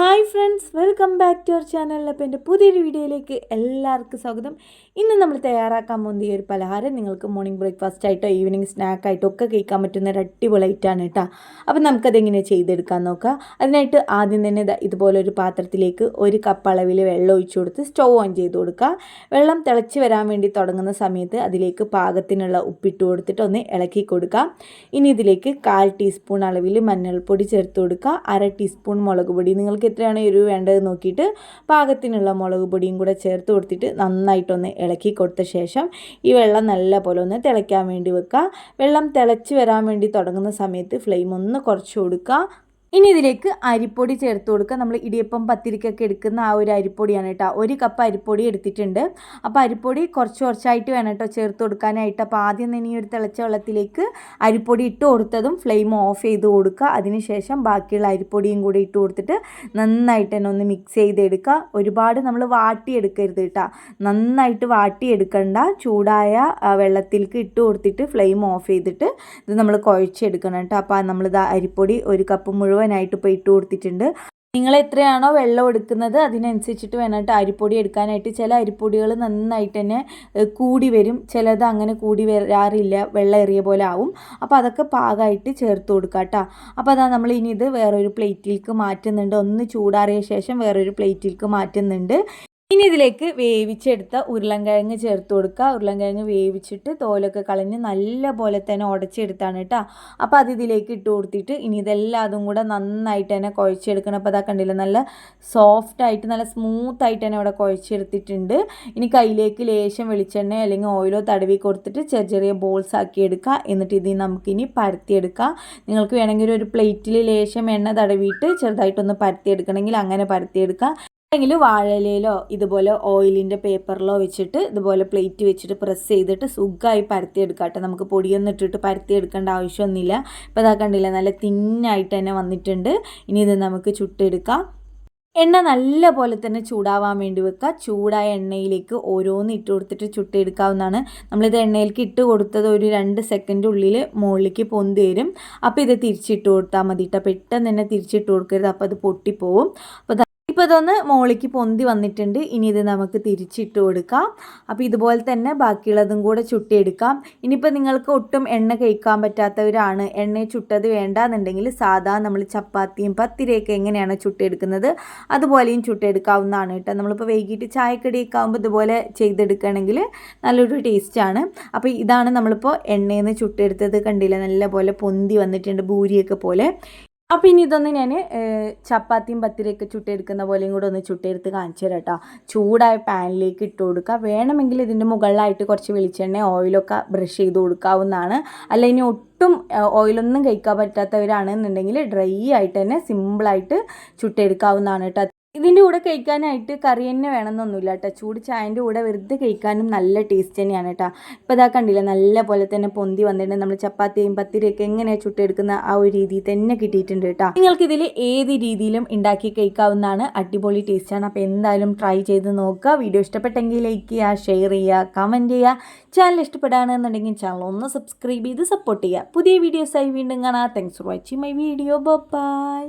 Hi friends, welcome back to our channel. അപ്പോൾ എൻ്റെ പുതിയൊരു വീഡിയോയിലേക്ക് എല്ലാവർക്കും സ്വാഗതം. ഇന്ന് നമ്മൾ തയ്യാറാക്കാൻ പോകുന്ന ഈ ഒരു പലഹാരം നിങ്ങൾക്ക് മോർണിംഗ് ബ്രേക്ക്ഫാസ്റ്റ് ആയിട്ടോ ഈവനിങ് സ്നാക്കായിട്ടോ ഒക്കെ കഴിക്കാൻ പറ്റുന്ന ഒരു അടിപൊളി ഐറ്റമാണ് കേട്ടോ. അപ്പോൾ നമുക്കതെങ്ങനെ ചെയ്തെടുക്കാൻ നോക്കാം. അതിനായിട്ട് ആദ്യം തന്നെ ഇതുപോലൊരു പാത്രത്തിലേക്ക് 1 കപ്പ് അളവിൽ വെള്ളം ഒഴിച്ചു കൊടുത്ത് സ്റ്റൗ ഓൺ ചെയ്ത് കൊടുക്കുക. വെള്ളം തിളച്ച് വരാൻ വേണ്ടി തുടങ്ങുന്ന സമയത്ത് അതിലേക്ക് പാകത്തിനുള്ള ഉപ്പിട്ട് കൊടുത്തിട്ട് ഒന്ന് ഇളക്കി കൊടുക്കുക. ഇനി ഇതിലേക്ക് 1/4 ടീസ്പൂൺ അളവിൽ മഞ്ഞൾപ്പൊടി ചേർത്ത് കൊടുക്കുക. 1/2 ടീസ്പൂൺ മുളക് പൊടി, നിങ്ങൾക്ക് എത്രയാണ് എരിവ് വേണ്ടത് നോക്കിയിട്ട് പാകത്തിനുള്ള മുളക് പൊടിയും കൂടെ ചേർത്ത് കൊടുത്തിട്ട് നന്നായിട്ടൊന്ന് ഇളക്കി കൊടുത്ത ശേഷം ഈ വെള്ളം നല്ല പോലെ ഒന്ന് തിളയ്ക്കാൻ വേണ്ടി വെക്കുക. വെള്ളം തിളച്ച് വരാൻ വേണ്ടി തുടങ്ങുന്ന സമയത്ത് ഫ്ലെയിം ഒന്ന് കുറച്ച് കൊടുക്കുക. ഇനി ഇതിലേക്ക് അരിപ്പൊടി ചേർത്ത് കൊടുക്കുക. നമ്മൾ ഇടിയപ്പം പത്തിരിക്കൊക്കെ എടുക്കുന്ന ആ ഒരു അരിപ്പൊടിയാണ് കേട്ടോ. 1 കപ്പ് അരിപ്പൊടി എടുത്തിട്ടുണ്ട്. അപ്പോൾ അരിപ്പൊടി കുറച്ചായിട്ട് വേണം കേട്ടോ ചേർത്ത് കൊടുക്കാനായിട്ട്. അപ്പോൾ ആദ്യം തന്നെ ഈ ഒരു തിളച്ച വെള്ളത്തിലേക്ക് അരിപ്പൊടി ഇട്ട് കൊടുത്തതും ഫ്ലെയിം ഓഫ് ചെയ്ത് കൊടുക്കുക. അതിനുശേഷം ബാക്കിയുള്ള അരിപ്പൊടിയും കൂടി ഇട്ട് കൊടുത്തിട്ട് നന്നായിട്ട് തന്നെ ഒന്ന് മിക്സ് ചെയ്തെടുക്കുക. ഒരുപാട് നമ്മൾ വാട്ടിയെടുക്കരുത് കേട്ടോ, നന്നായിട്ട് വാട്ടിയെടുക്കണ്ട. ചൂടായ വെള്ളത്തിലേക്ക് ഇട്ട് കൊടുത്തിട്ട് ഫ്ലെയിം ഓഫ് ചെയ്തിട്ട് ഇത് നമ്മൾ കുഴച്ചെടുക്കണം കേട്ടോ. അപ്പോൾ നമ്മളിത് അരിപ്പൊടി 1 കപ്പ് മുഴുവനായിട്ട് ഇപ്പോൾ ഇട്ട് കൊടുത്തിട്ടുണ്ട്. നിങ്ങൾ എത്രയാണോ വെള്ളം എടുക്കുന്നത് അതിനനുസരിച്ചിട്ട് വേണം കേട്ടോ അരിപ്പൊടി എടുക്കാനായിട്ട്. ചില അരിപ്പൊടികൾ നന്നായിട്ട് തന്നെ കൂടി വരും, ചിലത് അങ്ങനെ കൂടി വരാറില്ല, വെള്ളം ഏറിയ പോലെ ആവും. അപ്പോൾ അതൊക്കെ പാകമായിട്ട് ചേർത്ത് കൊടുക്കുക കേട്ടോ. അപ്പോൾ അതാ നമ്മൾ ഇനി ഇത് വേറൊരു പ്ലേറ്റിലേക്ക് മാറ്റുന്നുണ്ട്. ഒന്ന് ചൂടാറിയ ശേഷം വേറൊരു പ്ലേറ്റിലേക്ക് മാറ്റുന്നുണ്ട്. ഇനി ഇതിലേക്ക് വേവിച്ചെടുത്ത ഉരുളൻകിഴങ്ങ് ചേർത്ത് കൊടുക്കുക. ഉരുളൻകിഴങ്ങ് വേവിച്ചിട്ട് തോലൊക്കെ കളഞ്ഞ് നല്ല പോലെ തന്നെ ഉടച്ചെടുത്താണ് കേട്ടോ. അപ്പോൾ അത് ഇതിലേക്ക് ഇട്ട് കൊടുത്തിട്ട് ഇനി ഇതെല്ലാം അതും കൂടെ നന്നായിട്ട് തന്നെ കുഴച്ചെടുക്കണം. അപ്പോൾ അതാ കണ്ടില്ല, നല്ല സോഫ്റ്റായിട്ട് നല്ല സ്മൂത്തായിട്ട് തന്നെ ഇവിടെ കുഴച്ചെടുത്തിട്ടുണ്ട്. ഇനി കയ്യിലേക്ക് ലേശം വെളിച്ചെണ്ണ അല്ലെങ്കിൽ ഓയിലോ തടവി കൊടുത്തിട്ട് ചെറിയ ബോൾസ് ആക്കി എടുക്കുക. എന്നിട്ട് ഇത് നമുക്കിനി പരത്തിയെടുക്കാം. നിങ്ങൾക്ക് വേണമെങ്കിൽ ഒരു പ്ലേറ്റിൽ ലേശം എണ്ണ തടവിയിട്ട് ചെറുതായിട്ടൊന്ന് പരത്തിയെടുക്കണമെങ്കിൽ അങ്ങനെ പരത്തിയെടുക്കാം. അല്ലെങ്കിൽ വാഴയിലയിലോ ഇതുപോലെ ഓയിലിൻ്റെ പേപ്പറിലോ വെച്ചിട്ട് ഇതുപോലെ പ്ലേറ്റ് വെച്ചിട്ട് പ്രസ് ചെയ്തിട്ട് സുഖമായി പരത്തിയെടുക്കാം. നമുക്ക് പൊടിയൊന്നും ഇട്ടിട്ട് പരത്തിയെടുക്കേണ്ട ആവശ്യമൊന്നുമില്ല. ഇപ്പോൾ ഇതാ കണ്ടില്ല, നല്ല തിന്നായിട്ട് തന്നെ വന്നിട്ടുണ്ട്. ഇനി ഇത് നമുക്ക് ചുട്ടെടുക്കാം. എണ്ണ നല്ല പോലെ തന്നെ ചൂടാവാൻ വേണ്ടി വെക്കുക. ചൂടായ എണ്ണയിലേക്ക് ഓരോന്ന് ഇട്ട് കൊടുത്തിട്ട് ചുട്ടെടുക്കാവുന്നതാണ്. നമ്മളിത് എണ്ണയിലേക്ക് ഇട്ട് കൊടുത്തത് ഒരു 2 സെക്കൻഡ് ഉള്ളിൽ മുകളിലേക്ക് പൊന്തി വരും. അപ്പോൾ ഇത് തിരിച്ചിട്ട് കൊടുത്താൽ മതി കേട്ടോ. പെട്ടെന്ന് തന്നെ തിരിച്ചിട്ട് കൊടുക്കരുത്, അപ്പോൾ അത് പൊട്ടിപ്പോവും. അപ്പോൾ ഇപ്പോൾ ഇതൊന്ന് മുകളിലേക്ക് പൊന്തി വന്നിട്ടുണ്ട്. ഇനി ഇത് നമുക്ക് തിരിച്ചിട്ട് കൊടുക്കാം. അപ്പോൾ ഇതുപോലെ തന്നെ ബാക്കിയുള്ളതും കൂടെ ചുട്ടിയെടുക്കാം. ഇനിയിപ്പോൾ നിങ്ങൾക്ക് ഒട്ടും എണ്ണ കഴിക്കാൻ പറ്റാത്തവരാണ്, എണ്ണ ചുട്ടത് വേണ്ടാന്നുണ്ടെങ്കിൽ സാധാ നമ്മൾ ചപ്പാത്തിയും പത്തിരിയൊക്കെ എങ്ങനെയാണ് ചുട്ടെടുക്കുന്നത് അതുപോലെയും ചുട്ടെടുക്കാവുന്നതാണ് കേട്ടോ. നമ്മളിപ്പോൾ വൈകിട്ട് ചായക്കടിയൊക്കെ ആകുമ്പോൾ ഇതുപോലെ ചെയ്തെടുക്കുകയാണെങ്കിൽ നല്ലൊരു ടേസ്റ്റാണ്. അപ്പോൾ ഇതാണ് നമ്മളിപ്പോൾ എണ്ണയിൽ നിന്ന് ചുട്ടെടുത്തത്. കണ്ടില്ല, നല്ല പോലെ പൊന്തി വന്നിട്ടുണ്ട്, ഭൂരിയൊക്കെ പോലെ. അപ്പോൾ ഇനി ഇതൊന്ന് ഞാൻ ചപ്പാത്തിയും പത്തിരിയൊക്കെ ചുട്ടെടുക്കുന്ന പോലെയും കൂടെ ഒന്ന് ചുട്ടെടുത്ത് കാണിച്ചു തരാം കേട്ടോ. ചൂടായ പാനിലേക്ക് ഇട്ട് കൊടുക്കുക. വേണമെങ്കിൽ ഇതിൻ്റെ മുകളിലായിട്ട് കുറച്ച് വെളിച്ചെണ്ണ ഓയിലൊക്കെ ബ്രഷ് ചെയ്ത് കൊടുക്കാവുന്നതാണ്. അല്ല ഇനി ഒട്ടും ഓയിലൊന്നും കഴിക്കാൻ പറ്റാത്തവരാണെന്നുണ്ടെങ്കിൽ ഡ്രൈ ആയിട്ട് തന്നെ സിമ്പിളായിട്ട് ചുട്ടെടുക്കാവുന്നതാണ് കേട്ടോ. ഇതിൻ്റെ കൂടെ കഴിക്കാനായിട്ട് കറി തന്നെ വേണമെന്നൊന്നുമില്ല കേട്ടോ. ചൂട് ചായൻ്റെ കൂടെ വെറുതെ കഴിക്കാനും നല്ല ടേസ്റ്റ് തന്നെയാണ് കേട്ടോ. ഇപ്പോൾ ഇതാ കണ്ടില്ല, നല്ല പോലെ തന്നെ പൊന്തി വന്നിട്ടുണ്ട്. നമ്മൾ ചപ്പാത്തിയും പത്തിരിയൊക്കെ എങ്ങനെയാണ് ചുട്ടെടുക്കുന്ന ആ ഒരു രീതിയിൽ തന്നെ കിട്ടിയിട്ടുണ്ട് കേട്ടോ. നിങ്ങൾക്കിതിൽ ഏത് രീതിയിലും ഉണ്ടാക്കി കഴിക്കാവുന്നതാണ്, അടിപൊളി ടേസ്റ്റാണ്. അപ്പോൾ എന്തായാലും ട്രൈ ചെയ്ത് നോക്കുക. വീഡിയോ ഇഷ്ടപ്പെട്ടെങ്കിൽ ലൈക്ക് ചെയ്യുക, ഷെയർ ചെയ്യുക, കമൻറ്റ് ചെയ്യുക. ചാനൽ ഇഷ്ടപ്പെടുകയാണെന്നുണ്ടെങ്കിൽ ചാനൽ ഒന്ന് സബ്സ്ക്രൈബ് ചെയ്ത് സപ്പോർട്ട് ചെയ്യുക. പുതിയ വീഡിയോസായി വീണ്ടും കാണാം. Thanks for watching my video. By.